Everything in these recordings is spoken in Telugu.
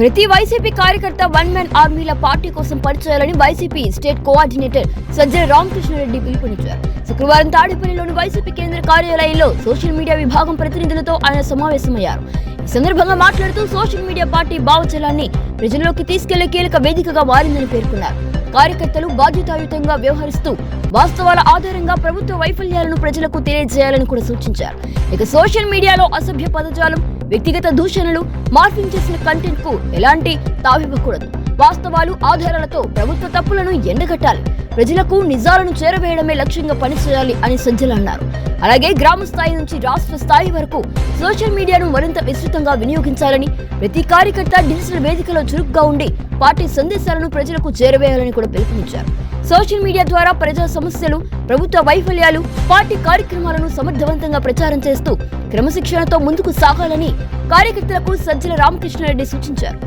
ప్రతి వైసీపీ కార్యకర్త వన్ మ్యాన్ ఆర్మీల పార్టీ కోసం పనిచేయాలని YCP state coordinator Sajjala Ramakrishna Reddy పిలుపునిచ్చారు. శుక్రవారం తాడేపల్లిలోని వైసీపీ కేంద్ర కార్యాలయంలో సోషల్ మీడియా విభాగం ప్రతినిధులతో ఆయన సమావేశమయ్యారు. ఈ సందర్భంగా మాట్లాడుతూ సోషల్ మీడియా పార్టీ భావజాలాన్ని ప్రజల్లోకి తీసుకెళ్లే కీలక వేదికగా మారిందని పేర్కొన్నారు. కార్యకర్తలు బాధ్యతాయుతంగా వ్యవహరిస్తూ వాస్తవాల ఆధారంగా ప్రభుత్వ వైఫల్యాలను ప్రజలకు తెలియజేయాలని కూడా సూచించారు. ఇక సోషల్ మీడియాలో అసభ్య పదజాలం, వ్యక్తిగత దూషణలు, మార్ఫింగ్ చేసిన కంటెంట్ కు ఎలాంటి తావివ్వకూడదు. వాస్తవాలు ఆధారాలతో ప్రభుత్వ తప్పులను ఎండగట్టాలి. ప్రజలకు నిజాలను చేరవేయడమే లక్ష్యంగా పనిచేయాలి అని సజ్జల అన్నారు. అలాగే గ్రామ స్థాయి నుంచి రాష్ట్ర స్థాయి వరకు సోషల్ మీడియాను మరింత విస్తృతంగా వినియోగించాలని, ప్రతి కార్యకర్త డిజిటల్ వేదికలో చురుగ్గా ఉండి పార్టీ సందేశాలను ప్రజలకు చేరవేయాలని కూడా పిలుపునిచ్చారు. సోషల్ మీడియా ద్వారా ప్రజా సమస్యలు, ప్రభుత్వ వైఫల్యాలు, పార్టీ కార్యక్రమాలను సమర్థవంతంగా ప్రచారం చేస్తూ క్రమశిక్షణతో ముందుకు సాగాలని కార్యకర్తలకు సజ్జల రామకృష్ణారెడ్డి సూచించారు.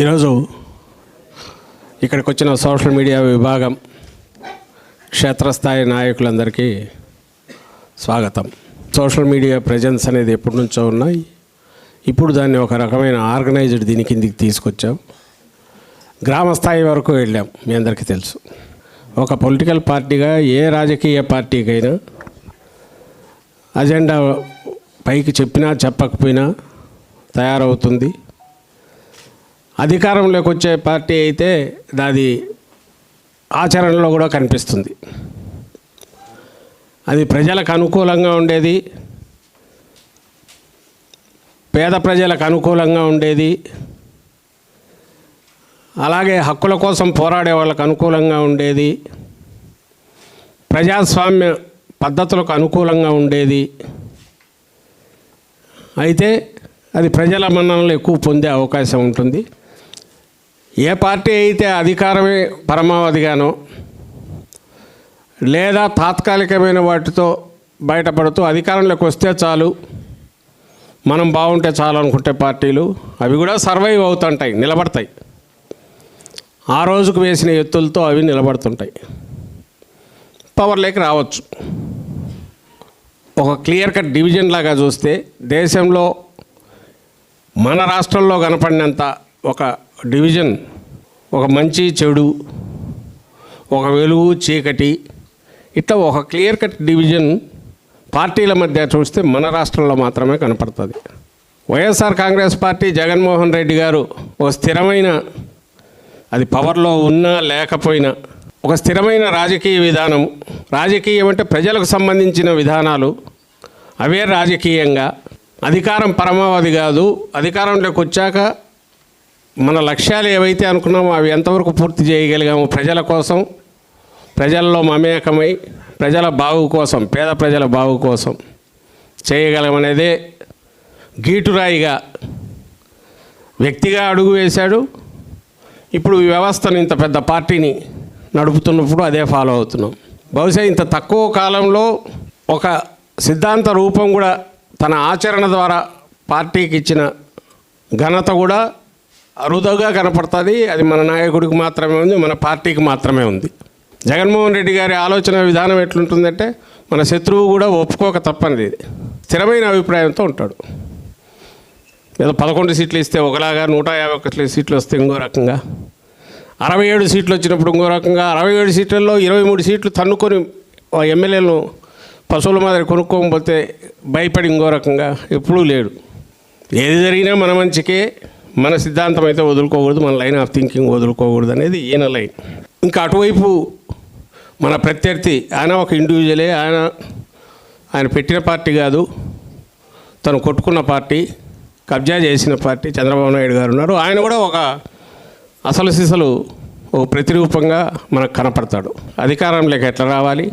ఈరోజు ఇక్కడికి వచ్చిన సోషల్ మీడియా విభాగం క్షేత్రస్థాయి నాయకులందరికీ స్వాగతం. సోషల్ మీడియా ప్రెజెన్స్ అనేది ఎప్పటి నుంచో ఉన్నాయి. ఇప్పుడు దాన్ని ఒక రకమైన ఆర్గనైజ్డ్ దీని కిందికి తీసుకొచ్చాం. గ్రామ స్థాయి వరకు వెళ్ళాం. మీ అందరికీ తెలుసు, ఒక పొలిటికల్ పార్టీగా ఏ రాజకీయ పార్టీకైనా అజెండా పైకి చెప్పినా చెప్పకపోయినా తయారవుతుంది. అధికారంలోకి వచ్చే పార్టీ అయితే దాది ఆచరణలో కూడా కనిపిస్తుంది. అది ప్రజలకు అనుకూలంగా ఉండేది, పేద ప్రజలకు అనుకూలంగా ఉండేది, అలాగే హక్కుల కోసం పోరాడే వాళ్ళకు అనుకూలంగా ఉండేది, ప్రజాస్వామ్య పద్ధతులకు అనుకూలంగా ఉండేది. అయితే అది ప్రజల మన్ననలు ఎక్కువ పొందే అవకాశం ఉంటుంది. ఏ పార్టీ అయితే అధికారమే పరమావధిగానో లేదా తాత్కాలికమైన వాటితో బయటపడుతూ అధికారంలోకి వస్తే చాలు, మనం బాగుంటే చాలు అనుకుంటే పార్టీలు అవి కూడా సర్వైవ్ అవుతుంటాయి, నిలబడతాయి. ఆ రోజుకు వేసిన ఎత్తులతో అవి నిలబడుతుంటాయి, పవర్లోకి రావచ్చు. ఒక క్లియర్ కట్ డివిజన్ లాగా చూస్తే దేశంలో మన రాష్ట్రంలో కనపడినంత ఒక డివిజన్, ఒక మంచి చెడు, ఒక వెలుగు చీకటి, ఇట్లా ఒక క్లియర్ కట్ డివిజన్ పార్టీల మధ్య చూస్తే మన రాష్ట్రంలో మాత్రమే కనపడుతుంది. వైఎస్ఆర్ కాంగ్రెస్ పార్టీ జగన్మోహన్ రెడ్డి గారు ఒక స్థిరమైన, అది పవర్లో ఉన్నా లేకపోయినా ఒక స్థిరమైన రాజకీయ విధానం. రాజకీయం అంటే ప్రజలకు సంబంధించిన విధానాలు, అవే రాజకీయంగా. అధికారం పరమావధి కాదు. అధికారంలోకి వచ్చాక మన లక్ష్యాలు ఏవైతే అనుకున్నామో అవి ఎంతవరకు పూర్తి చేయగలిగాము, ప్రజల కోసం, ప్రజల్లో మమేకమై ప్రజల బాగు కోసం, పేద ప్రజల బాగు కోసం చేయగలమనేదే గీటురాయిగా వ్యక్తిగా అడుగు వేశాడు. ఇప్పుడు ఈ వ్యవస్థను, ఇంత పెద్ద పార్టీని నడుపుతున్నప్పుడు అదే ఫాలో అవుతున్నాం. బహుశా ఇంత తక్కువ కాలంలో ఒక సిద్ధాంత రూపం కూడా తన ఆచరణ ద్వారా పార్టీకి ఇచ్చిన ఘనత కూడా అరుదుగా కనపడుతుంది. అది మన నాయకుడికి మాత్రమే ఉంది, మన పార్టీకి మాత్రమే ఉంది. జగన్మోహన్ రెడ్డి గారి ఆలోచన విధానం ఎట్లుంటుందంటే మన శత్రువు కూడా ఒప్పుకోక తప్పనిది. స్థిరమైన అభిప్రాయంతో ఉంటాడు. ఏదో 11 సీట్లు ఇస్తే ఒకలాగా, 151 సీట్లు వస్తే ఇంకో రకంగా, 67 సీట్లు వచ్చినప్పుడు ఇంకో రకంగా, 67 సీట్లలో 23 సీట్లు తన్నుకొని ఎమ్మెల్యేలను పశువుల మాదిరి కొనుక్కోకపోతే భయపడి ఇంకో రకంగా ఎప్పుడూ లేడు. ఏది జరిగినా మన మంచికే, మన సిద్ధాంతం అయితే వదులుకోకూడదు, మన లైన్ ఆఫ్ థింకింగ్ వదులుకోకూడదు అనేది ఈయన లైన్. ఇంకా అటువైపు మన ప్రత్యర్థి, ఆయన ఒక ఇండివిజువలే, ఆయన పెట్టిన పార్టీ కాదు, తను కొట్టుకున్న పార్టీ, కబ్జా చేసిన పార్టీ చంద్రబాబు నాయుడు గారు ఉన్నారు. ఆయన కూడా ఒక అసలు సిసలు ఓ ప్రతిరూపంగా మనకు కనపడతాడు. అధికారంలోకి ఎట్లా రావాలి,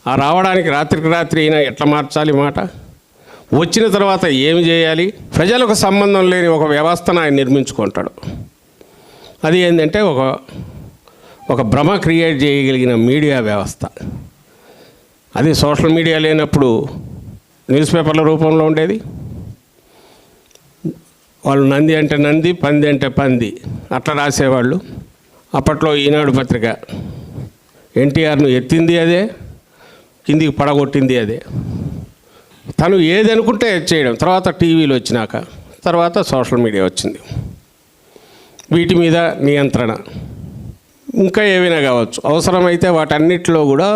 ఆ రావడానికి రాత్రికి రాత్రి అయినా ఎట్లా మార్చాలి మాట, వచ్చిన తర్వాత ఏమి చేయాలి, ప్రజలకు సంబంధం లేని ఒక వ్యవస్థను ఆయన నిర్మించుకుంటాడు. అది ఏంటంటే ఒక భ్రమ క్రియేట్ చేయగలిగిన మీడియా వ్యవస్థ. అది సోషల్ మీడియా లేనప్పుడు న్యూస్ పేపర్ల రూపంలో ఉండేది. వాళ్ళు నంది అంటే నంది, పంది అంటే పంది అట్లా రాసేవాళ్ళు. అప్పట్లో ఈనాడు పత్రిక ఎన్టీఆర్ను ఎత్తింది అదే, కిందికి పడగొట్టింది అదే. తను ఏది అనుకుంటే చేయడం. తర్వాత టీవీలు వచ్చినాక తర్వాత సోషల్ మీడియా వచ్చింది. వీటి మీద నియంత్రణ ఇంకా ఏవైనా కావచ్చు. అవసరమైతే వాటన్నిటిలో కూడా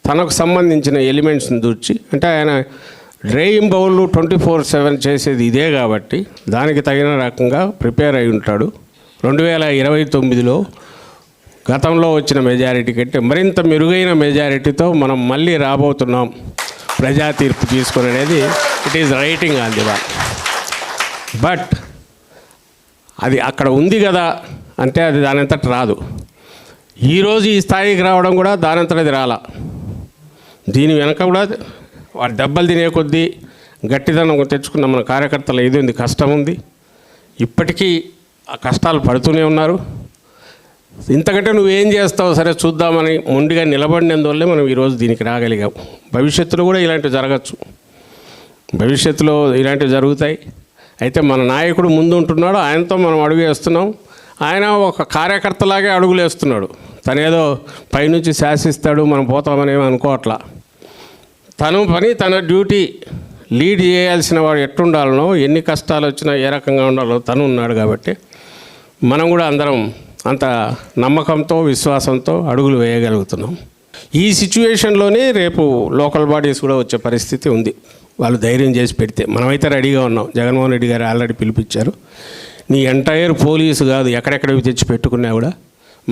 తనకు సంబంధించిన ఎలిమెంట్స్ని దూర్చి, అంటే ఆయన డ్రైవింగ్ బౌల్ 24/7 చేసేది ఇదే కాబట్టి దానికి తగిన రకంగా ప్రిపేర్ అయి ఉంటాడు. 2029లో గతంలో వచ్చిన మెజారిటీ కంటే మరింత మెరుగైన మెజారిటీతో మనం మళ్ళీ రాబోతున్నాం ప్రజా తీర్పు తీసుకుని అనేది it is writing on the wall. But అది అక్కడ ఉంది కదా అంటే అది దానంతట రాదు. ఈరోజు ఈ స్థాయికి రావడం కూడా దానంతటది రాలా. దీని వెనక కూడా వాడు దెబ్బలు తినే కొద్దీ గట్టిదనం తెచ్చుకున్న మన కార్యకర్తలు ఏదో ఉంది, కష్టం ఉంది. ఇప్పటికీ ఆ కష్టాలు పడుతూనే ఉన్నారు. ఇంతకంటే నువ్వేం చేస్తావు సరే చూద్దామని మొండిగా నిలబడినందువల్లే మనం ఈరోజు దీనికి రాగలిగాం. భవిష్యత్తులో కూడా ఇలాంటివి జరగచ్చు, భవిష్యత్తులో ఇలాంటివి జరుగుతాయి. అయితే మన నాయకుడు ముందు ఉంటున్నాడు, ఆయనతో మనం అడుగు వేస్తున్నాం. ఆయన ఒక కార్యకర్తలాగే అడుగులు వేస్తున్నాడు. తనేదో పైనుంచి శాసిస్తాడు మనం పోతామనేమో అనుకోవట్లా. తను పని తన డ్యూటీ లీడ్ చేయాల్సిన వాడు ఎట్టుండాలనో, ఎన్ని కష్టాలు వచ్చినా ఏ రకంగా ఉండాలో తను ఉన్నాడు. కాబట్టి మనం కూడా అందరం అంత నమ్మకంతో విశ్వాసంతో అడుగులు వేయగలుగుతున్నాం. ఈ సిచ్యువేషన్లోనే రేపు లోకల్ బాడీస్ కూడా వచ్చే పరిస్థితి ఉంది. వాళ్ళు ధైర్యం చేసి పెడితే మనమైతే రెడీగా ఉన్నాం. జగన్మోహన్ రెడ్డి గారు ఆల్రెడీ పిలిపించారు. నీ ఎంటైర్ పోలీసు కాదు, ఎక్కడెక్కడివి తెచ్చి పెట్టుకున్నా కూడా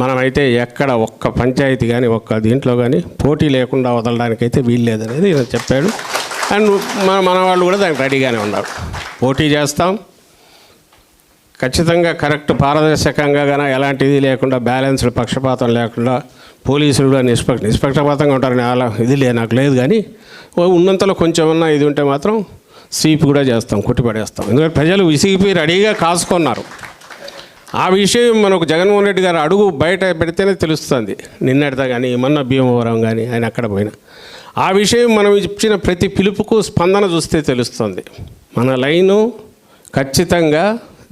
మనమైతే ఎక్కడ ఒక్క పంచాయతీ కానీ ఒక్క దీంట్లో కానీ పోటీ లేకుండా వదలడానికైతే వీలు లేదనేది ఈయన చెప్పాడు. అండ్ మన వాళ్ళు కూడా దానికి రెడీగానే ఉన్నారు. పోటీ చేస్తాం ఖచ్చితంగా, కరెక్ట్ పారదర్శకంగా కానీ ఎలాంటిది లేకుండా, బ్యాలెన్స్డ్ పక్షపాతం లేకుండా, పోలీసులు కూడా నిష్పక్షపాతంగా ఉంటారని అలా ఇది నాకు లేదు. కానీ ఉన్నంతలో కొంచెం ఉన్నా ఇది ఉంటే మాత్రం స్వీప్ కూడా చేస్తాం, కొట్టిపడేస్తాం. ఎందుకంటే ప్రజలు విసిగిపోయి రెడీగా కాసుకున్నారు. ఆ విషయం మనకు జగన్మోహన్ రెడ్డి గారు అడుగు బయట పెడితేనే తెలుస్తుంది. నిన్నటిదా కానీ మొన్న భీమవరం కానీ ఆయన అక్కడ పోయినా ఆ విషయం మనం ఇచ్చిన ప్రతి పిలుపుకు స్పందన చూస్తే తెలుస్తుంది. మన లైను ఖచ్చితంగా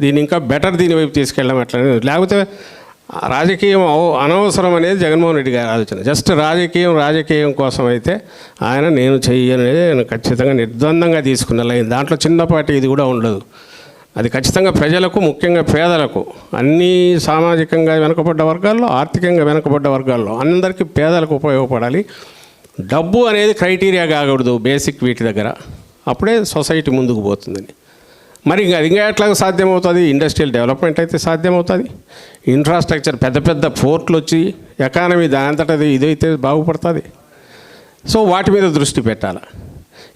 దీన్ని ఇంకా బెటర్ దీని వైపు తీసుకెళ్ళడం అట్లనే. లేకపోతే రాజకీయం అనవసరం అనేది జగన్మోహన్ రెడ్డి గారి ఆలోచన. జస్ట్ రాజకీయం కోసం అయితే ఆయన నేను చెయ్యనేది నేను ఖచ్చితంగా నిర్ద్వందంగా తీసుకున్న లైన్. దాంట్లో చిన్నపాటి ఇది కూడా ఉండదు. అది ఖచ్చితంగా ప్రజలకు, ముఖ్యంగా పేదలకు, అన్ని సామాజికంగా వెనుకబడ్డ వర్గాల్లో, ఆర్థికంగా వెనుకబడ్డ వర్గాల్లో అందరికీ పేదలకు ఉపయోగపడాలి. డబ్బు అనేది క్రైటీరియా కాకూడదు బేసిక్ వీటి దగ్గర. అప్పుడే సొసైటీ ముందుకు పోతుందని. మరి ఇంకా ఎట్లా సాధ్యమవుతుంది? ఇండస్ట్రియల్ డెవలప్మెంట్ అయితే సాధ్యమవుతుంది. ఇన్ఫ్రాస్ట్రక్చర్ పెద్ద పెద్ద పోర్ట్లు వచ్చి ఎకానమీ దానంతటది ఇదైతే బాగుపడుతుంది. సో వాటి మీద దృష్టి పెట్టాలి.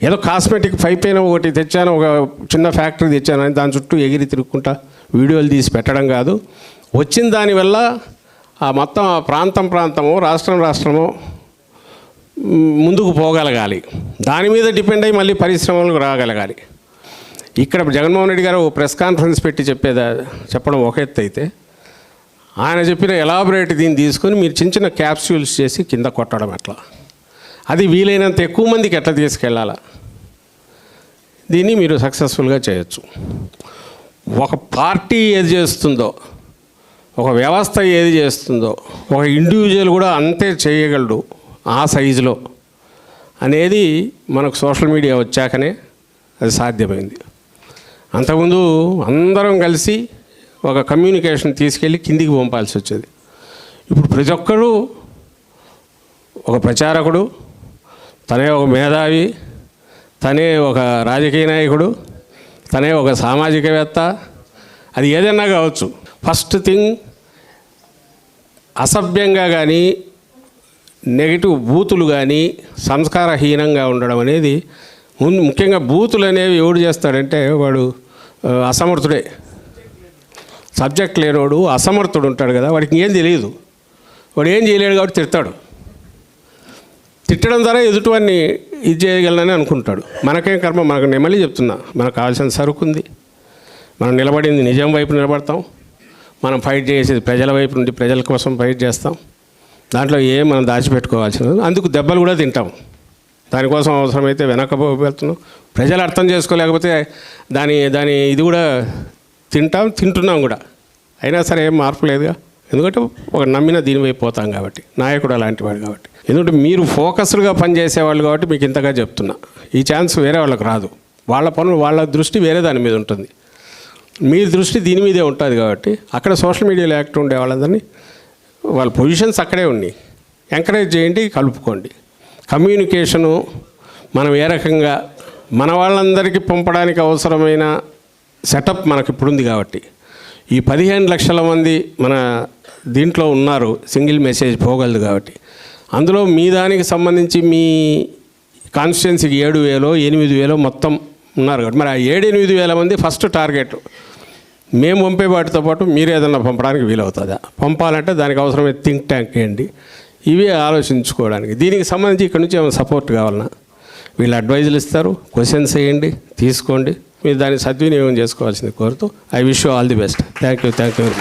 ఏదో కాస్మెటిక్ పైపైన ఒకటి తెచ్చాను, ఒక చిన్న ఫ్యాక్టరీ తెచ్చాను అని దాని చుట్టూ ఎగిరి తిరుగుకుంటా వీడియోలు తీసి పెట్టడం కాదు. వచ్చిన దానివల్ల ఆ మొత్తం ప్రాంతమో రాష్ట్రమో ముందుకు పోగలగాలి. దాని మీద డిపెండ్ అయ్యి మళ్ళీ పరిశ్రమలకు రాగలగాలి. ఇక్కడ జగన్మోహన్ రెడ్డి గారు ప్రెస్ కాన్ఫరెన్స్ పెట్టి చెప్పడం ఒక ఎత్తు అయితే, ఆయన చెప్పిన ఎలాబరేట్ దీన్ని తీసుకొని మీరు చిన్న క్యాప్సూల్స్ చేసి కింద కొట్టడం ఎట్లా, అది వీలైనంత ఎక్కువ మందికి ఎట్లా తీసుకెళ్ళాలా, దీన్ని మీరు సక్సెస్ఫుల్గా చేయొచ్చు. ఒక పార్టీ ఏది చేస్తుందో, ఒక వ్యవస్థ ఏది చేస్తుందో, ఒక ఇండివిజువల్ కూడా అంతే చేయగలడు ఆ సైజులో అనేది మనకు సోషల్ మీడియా వచ్చాకనే అది సాధ్యమైంది. అంతకుముందు అందరం కలిసి ఒక కమ్యూనికేషన్ తీసుకెళ్ళి కిందికి పంపాల్సి వచ్చేది. ఇప్పుడు ప్రతి ఒక్కరూ ఒక ప్రచారకుడు, తనే ఒక మేధావి, తనే ఒక రాజకీయ నాయకుడు, తనే ఒక సామాజికవేత్త, అది ఏదైనా కావచ్చు. ఫస్ట్ థింగ్, అసభ్యంగా కానీ నెగిటివ్ బూతులు కానీ సంస్కారహీనంగా ఉండడం అనేది ముఖ్యంగా బూతులు అనేవి ఎవడు చేస్తాడంటే వాడు అసమర్థుడే. సబ్జెక్ట్ లేనివాడు అసమర్థుడు ఉంటాడు కదా, వాడికి ఏం తెలియదు, వాడు ఏం చేయలేడు కాబట్టి తిడతాడు. తిట్టడం ద్వారా ఎదుటివాడిని ఇది చేయగలనని అనుకుంటాడు. మనకేం కర్మ, మనకు నేను మళ్ళీ చెప్తున్నా, మనకు కావాల్సిన సరుకు ఉంది, మనం నిలబడింది నిజం వైపు నిలబడతాం, మనం ఫైట్ చేసేది ప్రజల వైపు నుండి ప్రజల కోసం ఫైట్ చేస్తాం. దాంట్లో ఏం మనం దాచిపెట్టుకోవాల్సినది, అందుకు దెబ్బలు కూడా తింటాం. దానికోసం అవసరమైతే వెళ్తున్నాం. ప్రజలు అర్థం చేసుకోలేకపోతే దాని ఇది కూడా తింటున్నాం కూడా. అయినా సరే ఏం మార్పు లేదుగా, ఎందుకంటే ఒక నమ్మిన దీని వైపు పోతాం కాబట్టి, నాయకుడు అలాంటి వాడు కాబట్టి. ఎందుకంటే మీరు ఫోకస్డ్గా పనిచేసేవాళ్ళు కాబట్టి మీకు ఇంతగా చెప్తున్నా. ఈ ఛాన్స్ వేరే వాళ్ళకి రాదు. వాళ్ళ పనులు, వాళ్ళ దృష్టి వేరే దాని మీద ఉంటుంది. మీ దృష్టి దీని మీదే ఉంటుంది కాబట్టి అక్కడ సోషల్ మీడియాలో యాక్టివ్ ఉండే వాళ్ళందరినీ వాళ్ళ పొజిషన్స్ అక్కడే ఉన్నాయి, ఎంకరేజ్ చేయండి, కలుపుకోండి. కమ్యూనికేషను మనం ఏ రకంగా మన వాళ్ళందరికీ పంపడానికి అవసరమైన సెటప్ మనకి ఇప్పుడు ఉంది కాబట్టి ఈ 15 లక్షల మంది మన దీంట్లో ఉన్నారు, సింగిల్ మెసేజ్ పోగలదు కాబట్టి అందులో మీ దానికి సంబంధించి మీ కాన్స్టిట్యున్సీకి 7,000 8,000 మొత్తం ఉన్నారు కాబట్టి మరి ఆ 7-8 మంది ఫస్ట్ టార్గెట్. మేము పంపే వాటితో పాటు మీరు ఏదన్నా పంపడానికి వీలవుతుందా, పంపాలంటే దానికి అవసరమైన థింక్ ట్యాంక్ ఏంటి, ఇవి ఆలోచించుకోవడానికి. దీనికి సంబంధించి ఇక్కడ నుంచి ఏమైనా సపోర్ట్ కావాలన్నా వీళ్ళు అడ్వైజులు ఇస్తారు, క్వశ్చన్స్ వేయండి, తీసుకోండి, మీరు దాన్ని సద్వినియోగం చేసుకోవాల్సింది కోరుతూ I wish you all the best. Thank you.